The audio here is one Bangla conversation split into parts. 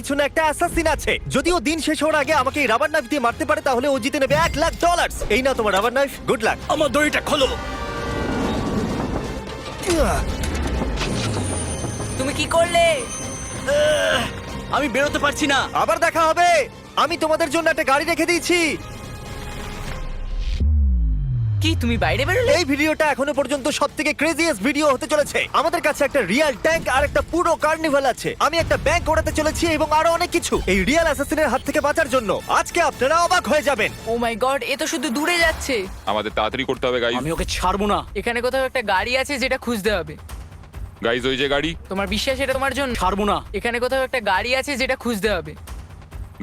পিছনে একটা অ্যাসাসিন আছে। যদিও দিন শেষ হওয়ার আগে আমাকে এই রাবার নাইফ দিয়ে মারতে পারে তাহলে ও জিতে নেবে $1,00,000। এই নাও তোমার রাবার নাইফ, গুড লাক। আমার দড়িটা খোলো। তুমি কি করলে? আমি বেরোতে পারছি না। আবার দেখা হবে। আমি তোমাদের জন্য একটা গাড়ি রেখে দিয়েছি। কি তুমি বাইরে বেরোলে? এই ভিডিওটা এখনো পর্যন্ত সবথেকে ক্রেজিয়েস্ট ভিডিও হতে চলেছে। আমাদের কাছে একটা রিয়েল ট্যাঙ্ক আর একটা পুরো কার্নিভাল আছে। আমি একটা ব্যাংক ওড়াতে চলেছি এবং আরো অনেক কিছু। এই রিয়েল অ্যাসাসিনের হাত থেকে বাঁচার জন্য আজকে আপনারা অবাক হয়ে যাবেন। ও মাই গড, এ তো শুধু দূরে যাচ্ছে। আমাদের তাড়াতাড়ি করতে হবে গাইজ। আমি ওকে ছাড়বো না। এখানে কোথাও একটা গাড়ি আছে যেটা খুঁজতে হবে। গাইজ ওই যে গাড়ি। তোমার বিশ্বাস এটা তোমার জন্য? ছাড়বো না। এখানে কোথাও একটা গাড়ি আছে যেটা খুঁজতে হবে।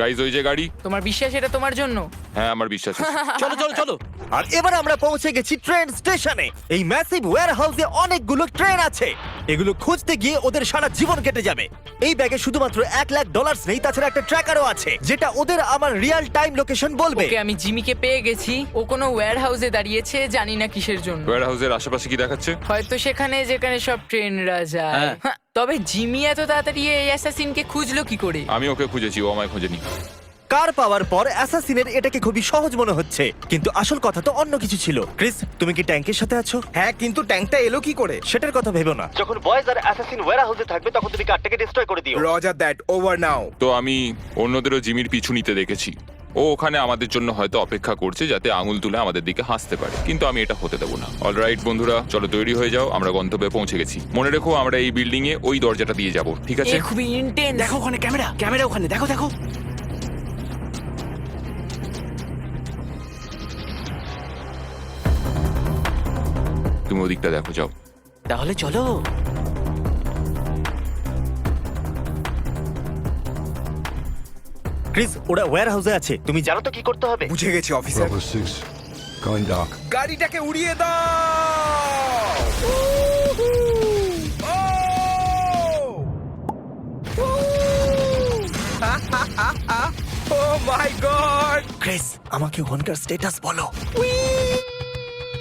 গাইজ ওই যে গাড়ি। তোমার বিশ্বাস এটা তোমার জন্য? হ্যাঁ আমার বিশ্বাস আছে। চলো চলো চলো। আর এবার আমরা পৌঁছে গেছি ট্রেন স্টেশনে। এই ম্যাসিভ ওয়্যারহাউসে অনেকগুলো ট্রেন আছে। এগুলো খুঁজতে গিয়ে ওদের সারা জীবন কেটে যাবে। এই ব্যাগে শুধুমাত্র $1,00,000 নেই, তাছাড়া একটা ট্র্যাকারও আছে যেটা ওদের আমার রিয়েল টাইম লোকেশন বলবে। ওকে, আমি জিমিকে পেয়ে গেছি। ও কোনো ওয়্যার হাউসে দাঁড়িয়েছে, জানি না কিসের জন্য। ওয়্যার হাউসের আশেপাশে কি দেখাচ্ছে? হয়তো সেখানে যেখানে সব ট্রেনরা যায়। হ্যাঁ। হ্যাঁ, তবে জিমি এত তাড়াতাড়ি এই অ্যাসাসিনকে খুঁজলো কি করে? আমি ওকে খুঁজেছি, ও আমায় খোঁজেনি। কার পাওয়ার পর অ্যাসাসিনের এটাকে খুবই সহজ মনে হচ্ছে, কিন্তু আসল কথা তো অন্য কিছু ছিল। ক্রিস, তুমি কি ট্যাঙ্কের সাথে আছো? হ্যাঁ, কিন্তু ট্যাঙ্কটা এলো কি করে? সেটার কথা ভেবো না। যখন বয়েজ আর অ্যাসাসিন ওয়্যারহাউসে থাকবে তখন তুমি কারটাকে ডিস্ট্রয় করে দিও। রজার দ্যাট, ওভার নাও। তো আমি অন্যদেরও জিমির পিছু নিতে দেখেছি। ও ওখানে আমাদের জন্য হয়তো অপেক্ষা করছে যাতে আঙুল তুলে আমাদের দিকে হাসতে পারে, কিন্তু আমি এটা হতে দেবো না। অলরাইট বন্ধুরা, চলো তৈরি হয়ে যাও, আমরা গন্তব্যে পৌঁছে গেছি। মনে রেখো আমরা এই বিল্ডিং এ ওই দরজাটা দিয়ে যাব, ঠিক আছে? এ খুবই ইন্টেন্স। দেখো ওখানে ক্যামেরা, ক্যামেরা ওখানে, দেখো দেখো। তুমি ওদিকটা দেখো, যাও। তাহলে চলো। ক্রিস, ওরা ওয়্যারহাউসে আছে। তুমি জানো তো কি করতে হবে? বুঝে গেছি অফিসার। Bravo 6, going dark. গাড়িটাকে উড়িয়ে দাও। ও মাই গড! ক্রিস, আমাকে ওখানকার স্ট্যাটাস বলো।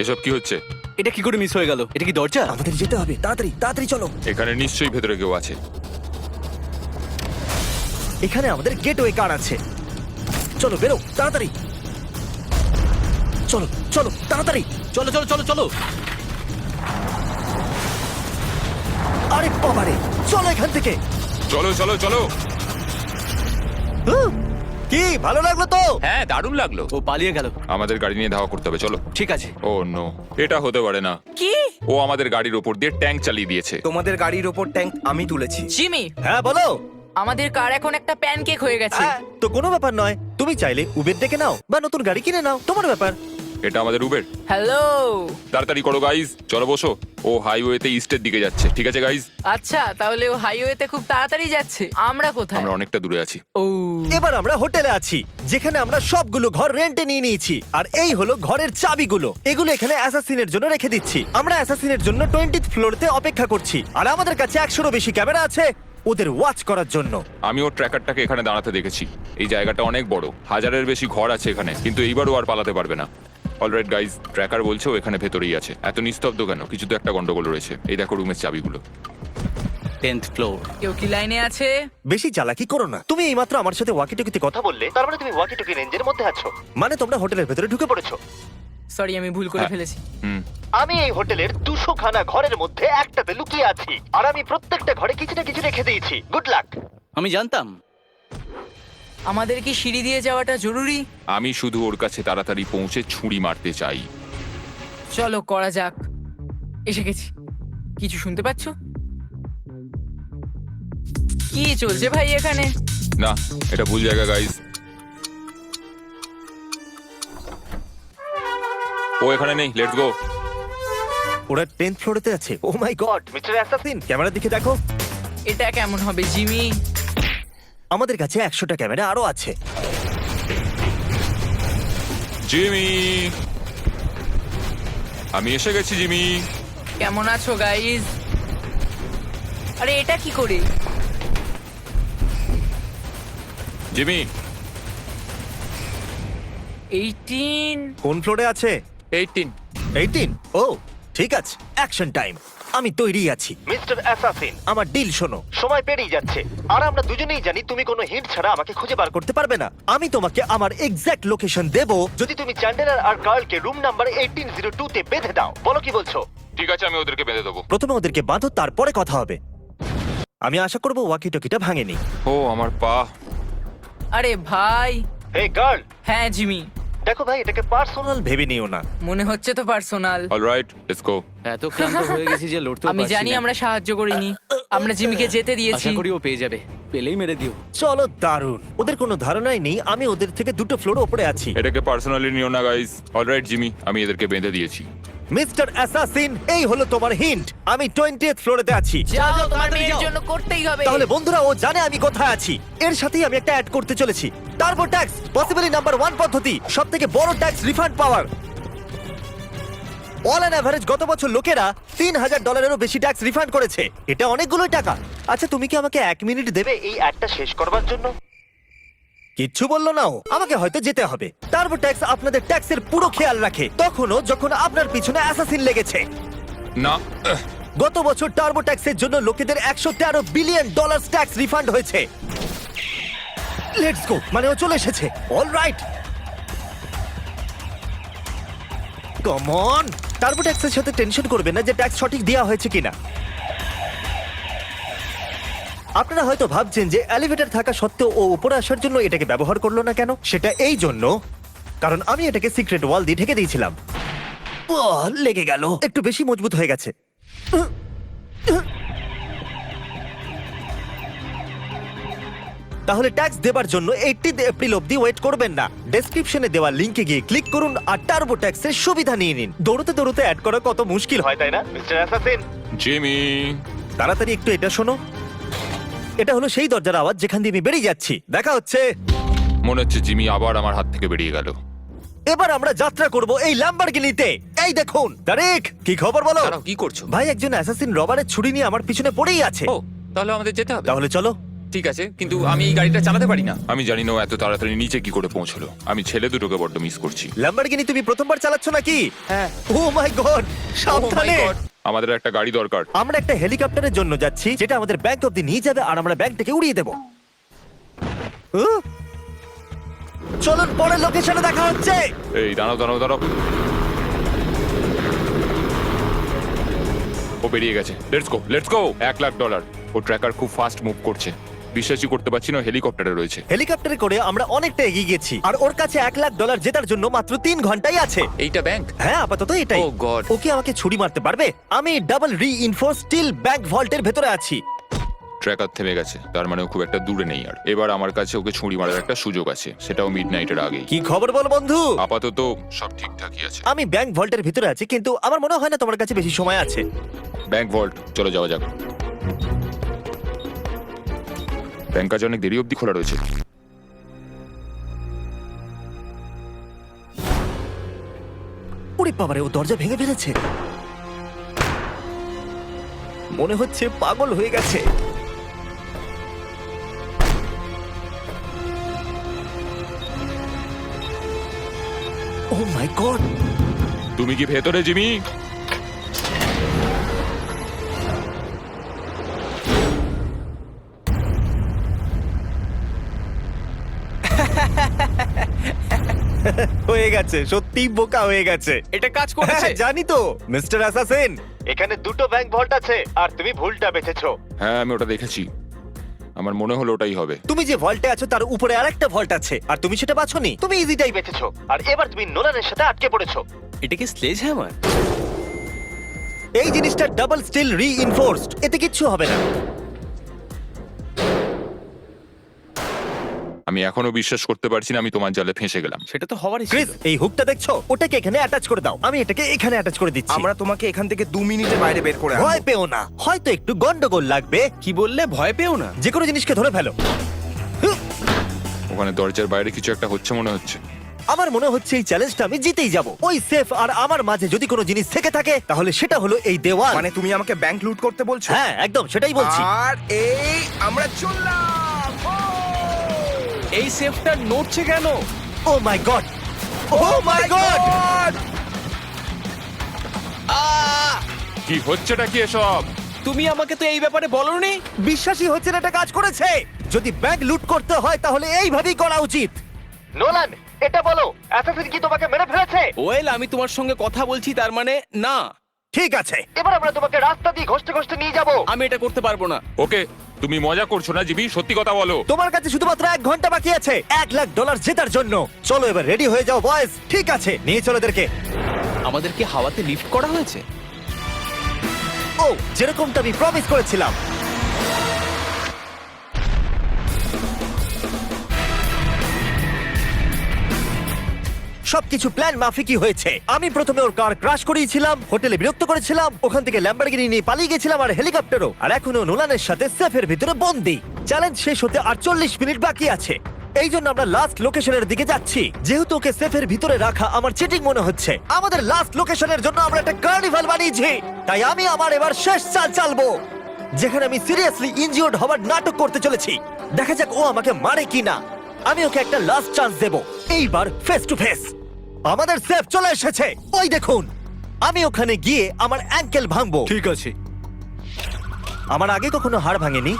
এসব কি হচ্ছে? এটা কি করে মিস হয়ে গেল? এটা কি দরজা? আমাদের যেতে হবে, তাড়াতাড়ি তাড়াতাড়ি চলো। এখানে নিশ্চয়ই ভেতরে কেউ আছে। এখানে আমাদের গেটওয়ে কার আছে। চলো বেরো তাড়াতাড়ি। চলো চলো তাড়াতাড়ি। চলো চলো চলো চলো। আরে বাবারে, চলো এখান থেকে। চলো চলো চলো। হুঁ, কি ভালো লাগলো তো? হ্যাঁ, দারুণ লাগলো। ও পালিয়ে গেল। আমাদের গাড়ি নিয়ে ধাওয়া করতে হবে, চলো। ঠিক আছে। ও নো, এটা হতে পারে না। কি? ও আমাদের গাড়ির ওপর দিয়ে ট্যাঙ্ক চালিয়ে দিয়েছে। তোমাদের গাড়ির ওপর ট্যাঙ্ক আমি তুলেছি। জিমি, হ্যাঁ বলো। আমাদের কার এখন একটা প্যানকেক হয়ে গেছে। হ্যাঁ, তো কোনো ব্যাপার নয়। তুমি চাইলে উবের ডেকে নাও বা নতুন গাড়ি কিনে নাও, তোমার ব্যাপার। এটা আমাদের উবের। হ্যালো। তাড়াতাড়ি করো গাইজ, চলো বসো। ও হাইওয়েতে ইস্টের দিকে যাচ্ছে, ঠিক আছে গাইজ? আচ্ছা, তাহলে ও হাইওয়েতে খুব তাড়াতাড়ি যাচ্ছে। আমরা কোথায়? আমরা অনেকটা দূরে আছি। ও, এবার আমরা হোটেলে আছি, যেখানে আমরা সবগুলো ঘর রেন্টে নিয়ে নিয়েছি। আর এই হলো ঘরের চাবিগুলো। এগুলো এখানে অ্যাসাসিনের জন্য রেখে দিচ্ছি। আমরা অ্যাসাসিনের জন্য 20th ফ্লোরতে অপেক্ষা করছি। আর আমাদের কাছে 100-রও বেশি ক্যামেরা আছে ওদের ওয়াচ করার জন্য। আমি ওর ট্র্যাকারটাকে এখানে দাঁড়াতে দেখেছি। এই জায়গাটা অনেক বড়, 1000-এর বেশি ঘর আছে এখানে, কিন্তু এইবারও আর পালাতে পারবে না। অলরাইট গাইজ, ট্র্যাকার বলছে ও এখানে ভেতরেই আছে। এত নিস্তব্ধ কেন? কিছু তো একটা গন্ডগোল রয়েছে। এই দেখো রুমের চাবিগুলো। 10th floor. কেউ কি লাইনে আছে? বেশি চালাকি করো না। তুমি এইমাত্র আমার সাথে ওয়াকিটকিতে কথা বললে, তার মানে তুমি ওয়াকিটকি রেঞ্জের মধ্যে আছো। মানে তোমরা হোটেলের ভেতরে ঢুকে পড়েছো। সরি, আমি ভুল করে হ্যাঁ। ফেলেছি। হুম। আমি এই হোটেলের 200 খানা ঘরের মধ্যে একটাতে লুকিয়ে আছি। আর আমি প্রত্যেকটা ঘরে কিছু না কিছু রেখে দিয়েছি। Good luck. আমি জানতাম। আমাদের কি সিঁড়ি দিয়ে যাওয়াটা জরুরি? আমি শুধু ওর কাছে তাড়াতাড়ি পৌঁছে ছুরি মারতে চাই। চলো করা যাক। এসে গেছি। কিছু শুনতে পাচ্ছ? কি চলছে ভাই এখানে? না, এটা ভুল জায়গা গাইজ। ও এখানে নেই, লেটস গো। ওরা 10th ফ্লোরেতে আছে। ও মাই গড, মিস্টার অ্যাসাসিন, ক্যামেরার দিকে দেখো। এটা কেমন হবে জিমি? আমাদের কাছে 100টা ক্যামেরা আরো আছে। জিমি, আমি এসে গেছি জিমি। কেমন আছো গাইজ? আরে এটা কি করে? জিমি, 18। কোন ফ্লোরে আছে? 18। 18? ও ঠিক আছে, অ্যাকশন টাইম। আমি তৈরি আছি মিস্টার অ্যাসাসিন। আমার ডিল শোনো, সময় পেরিয়ে যাচ্ছে আর আমরা দুজনেই জানি তুমি কোনো হিন্ট ছাড়া আমাকে খুঁজে বার করতে পারবে না। আমি তোমাকে আমার এক্সাক্ট লোকেশন দেব যদি তুমি চ্যান্ডেলার আর কার্লকে রুম নাম্বার 1802 তে বেঁধে দাও। বলো কি বলছো? ঠিক আছে, আমি ওদেরকে বেঁধে দেবো। প্রথমে ওদেরকে বাঁধো, তারপরে কথা হবে। আমি আশা করবো ওয়াকি টকিটা ভাঙেনি। ও আমার পা। আরে ভাই। হে কার্ল, হ্যাঁ জিমি, দেখো ভাই, এটাকে পার্সোনাল ভেবে নিও না। মনে হচ্ছে তো পার্সোনাল। Alright, let's go. এত ক্লান্ত হয়ে গেছি যে লড়তে আমি জানি আমরা সাহায্য করিনি, আমরা জিমিকে যেতে দিয়েছি। আশা করি ও পেয়ে যাবে, পেলেই মেরে দিও। চলো, দারুণ। ওদের কোনো ধারণাই নেই আমি ওদের থেকে 2টো ফ্লোর উপরে আছি। এটাকে পার্সোনালি নিও না গাইস। অলরাইট জিমি, আমি এদেরকে বেঁধে দিয়েছি। মিস্টার অ্যাসাসিন, এই হলো তোমার হিন্ট। আমি 20th ফ্লোরেতে আছি। যাও, তোমার তাড়াতাড়ি মেয়ের যাও। জন্য করতেই হবে। তাহলে বন্ধুরা, ও জানে আমি কোথায় আছি। এর সাথেই আমি একটা অ্যাড করতে চলেছি। টার্বো ট্যাক্স, পসিবলি নাম্বার 1 পদ্ধতি, সবথেকে বড় tax refund power. All an average গত বছর লোকেরা $3000 বেশি ট্যাক্স রিফান্ড করেছে। এটা অনেকগুলোই টাকা। আচ্ছা, তুমি কি আমাকে 1 মিনিট দেবে এই অ্যাডটা শেষ করবার জন্য? কিচ্ছু বললো না ও। আমাকে হয়তো যেতে হবে। টার্বো ট্যাক্স আপনাদের ট্যাক্সের পুরো খেয়াল রাখে, তখনও যখন আপনার পিছনে অ্যাসাসিন লেগেছে। না, গত বছর টার্বো ট্যাক্সের জন্য লোকেদের $113 বিলিয়ন ট্যাক্স রিফান্ড হয়েছে। লেটস গো, মানে ও চলে এসেছে। Alright, come on. টার্বো ট্যাক্সের সাথে টেনশন করবেন না যে ট্যাক্স সঠিক দেওয়া হয়েছে কিনা। আপনারা হয়তো ভাবছেন যে এলিভেটর থাকা সত্ত্বেও ও উপরে আসার জন্য এটাকে ব্যবহার করলো না কেন। সেটা এই জন্য কারণ আমি এটাকে সিক্রেট ওয়াল দিয়ে ঢেকে দিয়েছিলাম। লেগে গেল, একটু বেশি মজবুত হয়ে গেছে। তাহলে ট্যাক্স দেবার জন্য 18 এপ্রিল অবধি ওয়েট করবেন না। ডেসক্রিপশনে দেওয়া লিংকে গিয়ে ক্লিক করুন আর টার্বো ট্যাক্সের সুবিধা নিয়ে নিন। দৌড়তে দৌড়তে অ্যাড করা কত মুশকিল হয়, তাই না মিস্টার অ্যাসাসিন? জিমি। তাড়াতাড়ি একটু এটা শোনো। এটা হলো সেই দরজার আওয়াজ যেখান দিয়ে আমি বেরিয়ে যাচ্ছি। দেখা হচ্ছে। মনে হচ্ছে জিমি আবার আমার হাত থেকে বেরিয়ে গেল। এবার আমরা যাত্রা করব এই ল্যাম্বরগিনিতে। এই দেখুন, তারিক, কি খবর বলো? দাঁড়াও, কি করছো? ভাই, একজন অ্যাসাসিন রবারের ছুরি নিয়ে আমার পিছনে পড়েই আছে। ও, তাহলে আমাদের যেতে হবে। তাহলে চলো। ঠিক আছে, কিন্তু আমি এই গাড়িটা চালাতে পারি না। আমি জানি না ও এত তাড়াতাড়ি নিচে কি করে পৌঁছলো। আমি ছেলে দুটোকে বড্ড মিস করছি। ল্যাম্বরগিনি তুমি প্রথমবার চালাচ্ছ নাকি? হ্যাঁ। ও মাই গড, সাবধানে। God! আমাদের একটা গাড়ি দরকার। আমরা একটা হেলিকপ্টারের জন্য যাচ্ছি যেটা আমাদের ব্যাংক অব্দি নিয়ে যাবে আর আমরা ব্যাংকটাকে উড়িয়ে দেব। চলুন, পরের লোকেশনে দেখা হচ্ছে। এই দাঁড়াও দাঁড়াও দাঁড়াও। ও বেরিয়ে গেছে। Let's go, let's go. $1,00,000। ও ট্র্যাকার খুব ফাস্ট মুভ করছে। বিশ্বাসই করতে পারছি না হেলিকপ্টারে রয়েছে। হেলিকপ্টারে করে আমরা অনেকটা এগিয়ে গেছি আর ওর কাছে $1,00,000 জেতার জন্য মাত্র 3 ঘন্টাই আছে। এইটা ব্যাংক? হ্যাঁ, আপাতত এটাই। Oh God! ওকে আমাকে ছুরি মারতে পারবে? আমি ডাবল রিইনফোর্স স্টিল ব্যাংক ভল্টের ভেতরে আছি। ট্র্যাকার থেমে গেছে, তার মানে ও খুব একটা দূরে নেই আর। এবার আমার কাছে ওকে ছুরি মারার একটা সুযোগ আছে, সেটাও মিডনাইটের আগেই। কি খবর বল বন্ধু? আপাতত সব ঠিকঠাকই আছে। আমি ব্যাংক ভল্টের ভিতরে আছি, কিন্তু আমার মনে হয় না তোমার কাছে বেশি সময় আছে। ব্যাংক ভল্ট, চলো যাওয়া যাক। ব্যাংক আজ অনেক দেরি অবধি খোলা রয়েছে। ওরে বাবারে, ও দরজা ভেঙে ফেলেছে। মনে হচ্ছে পাগল হয়ে গেছে। ও মাই গড! তুমি কি ভেতরে, জিমি? হয়ে গেছে, সত্যি বোকা হয়ে গেছে। এটা কাজ করেছে। হ্যাঁ, জানি তো মিস্টার অ্যাসাসিন। এখানে 2টো ব্যাংক ভল্ট আছে আর তুমি ভুলটা বেঁচেছো। হ্যাঁ, আমি ওটা দেখেছি। আমার মনে হলো ওটাই হবে। তুমি যে ভল্টে আছো তার উপরে আরেকটা ভল্ট আছে আর তুমি সেটা বাছোনি। তুমি ইজিটাই বেঁচেছো আর এবার তুমি নোলানের সাথে আটকে পড়েছো। এটা কি স্লেজ হ্যামার? এই জিনিসটা ডাবল স্টিল রিইনফোর্সড, এতে কিচ্ছু হবে না। আমি এখনো বিশ্বাস করতে পারছি না আমি তোমার জালে ফেঁসে গেলাম। সেটা তো হওয়ারই ক্রিস, ছিল। এই হুকটা দেখছো? ওটাকে এখানে অ্যাটাচ করে দাও। আমি এটাকে এখানে অ্যাটাচ করে দিচ্ছি। আমরা তোমাকে এখান থেকে 2 মিনিটের বাইরে বের করে ভয় আনবো। পেও না, হয়তো একটু গন্ডগোল লাগবে। কি বললে? ভয় পেও না? যে কোনো জিনিসকে ধরে ফেলো। ওখানে দরজার বাইরে কিছু একটা হচ্ছে মনে হচ্ছে। আমার মনে হচ্ছে এই চ্যালেঞ্জটা আমি জিতেই যাব। ওই সেফ আর আমার মাঝে যদি কোনো জিনিস থেকে থাকে তাহলে সেটা হলো এই দেওয়াল। মানে তুমি আমাকে ব্যাংক লুট করতে বলছো? হ্যাঁ, একদম সেটাই বলছি। আর এই আমরা চললাম। এই সেফটা নড়ছে কেন? ও মাই গড! ও মাই গড! কি হচ্ছেটা কি এসব? তুমি আমাকে তো এই ব্যাপারে বলনি। বিশ্বাসই হচ্ছে না এটা কাজ করেছে। যদি ব্যাংক লুট করতে হয় তাহলে এইভাবেই করা উচিত। নোলান, এটা বলো, অ্যাসাসিন কি তোমাকে মেরে ফেলেছে? ওয়েল, আমি তোমার সঙ্গে কথা বলছি, তার মানে না। ঠিক আছে, এবার আমরা তোমাকে রাস্তা দিয়ে ঘষতে ঘষতে নিয়ে যাব। আমি এটা করতে পারবো না। ওকে, তুমি মজা করছো না জিমি, সত্যি কথা বলো। তোমার কাছে শুধুমাত্র 1 ঘন্টা বাকি আছে $1,00,000 জেতার জন্য। চলো এবার রেডি হয়ে যাও বয়েজ। ঠিক আছে, নিয়ে চলো এদেরকে। আমাদের কি হাওয়াতে লিফট করা হয়েছে? ও, যেরকমটা আমি প্রমিস করেছিলাম। সবকিছু প্ল্যান মাফিকই হয়েছে। আমি প্রথমে ওর কার ক্রাশ করিয়েছিলাম, হোটেলে বিরক্ত করেছিলাম, ওখান থেকে ল্যাম্বরগিনি নিয়ে পালিয়ে গেছিলাম আর হেলিকপ্টারও, আর এখনো নোলানের সাথে সেফের ভিতরে বন্দি। চ্যালেঞ্জ শেষ হতে আর 40 মিনিট বাকি আছে। এই জন্য আমরা লাস্ট লোকেশনের দিকে যাচ্ছি। যেহেতু ওকে সেফের ভিতরে রাখা আমার চিটিং মনে হচ্ছে, আমাদের লাস্ট লোকেশনের জন্য আমরা একটা কার্নিভাল বানিয়েছি। তাই আমি আমার এবার শেষ চাল চালবো, যেখানে আমি সিরিয়াসলি ইনজিওর্ড হওয়ার নাটক করতে চলেছি। দেখা যাক ও আমাকে মারে কিনা। আমি ওকে একটা লাস্ট চান্স দেব, এইবার ফেস টু ফেস। আমাদের সেফ চলে এসেছে, ওই দেখুন। আমি ওখানে গিয়ে আমার অ্যাঙ্কেল ভাঙবো। ঠিক আছে। আমার আগে কখনো হাড় ভাঙেনি।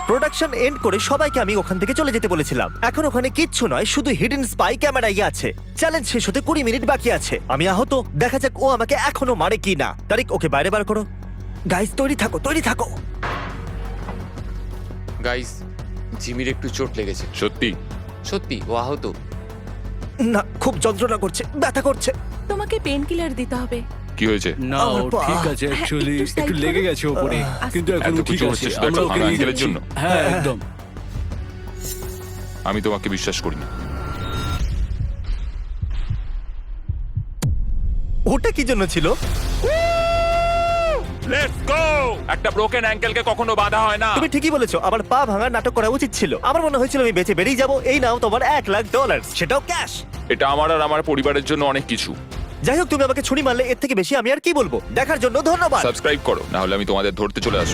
প্রোডাকশন এন্ড করে সবাইকে আমি ওখান থেকে চলে যেতে বলেছিলাম। এখন ওখানে কিচ্ছু নয়, শুধু হিডেন স্পাই ক্যামেরাই আছে। চ্যালেঞ্জ শেষ হতে 20 মিনিট বাকি আছে। আমি আহত, দেখা যাক ও আমাকে এখনো মারে কি না। তারিক, ওকে বাইরে বার করো। গাইস, তৈরি থাকো, তৈরি থাকো। গাইস, জিমির একটু চোট লেগেছে। সত্যি? সত্যি ও আহত। না, খুব যন্ত্রণা করছে, ব্যথা করছে। তোমাকে পেন কিলার দিতে হবে। কি হয়েছে? না, আমার ও পা। ঠিক আছে, অ্যাকচুয়ালি একটু side একটু লেগে করো। গেছে ওপরে, কিন্তু এখন এত ঠিক কিছু আছে। হচ্ছে শুধু আমরা একটা ওকে ভাঙা নিয়ে আঙ্কেলের যাচ্ছি। জন্য? হ্যাঁ, একদম। আমি তোমাকে বিশ্বাস করি না। ওটা কি জন্য ছিল? Let's go! একটা ব্রোকেন অ্যাঙ্কেলকে কখনো বাধা হয় না। তুমি ঠিকই বলেছো, আমার পা ভাঙার নাটক করা উচিত ছিল। আমার মনে হয়েছিল আমি বেঁচে বেরিয়ে যাবো। এই নাও তোমার $1,00,000, সেটাও ক্যাশ। এটা আমার আর আমার পরিবারের জন্য অনেক কিছু। যাই হোক, তুমি আমাকে ছুরি মারলে, এর থেকে বেশি আমি আর কি বলবো। দেখার জন্য ধন্যবাদ। সাবস্ক্রাইব করো, না হলে আমি তোমাদের ধরতে চলে আসবো।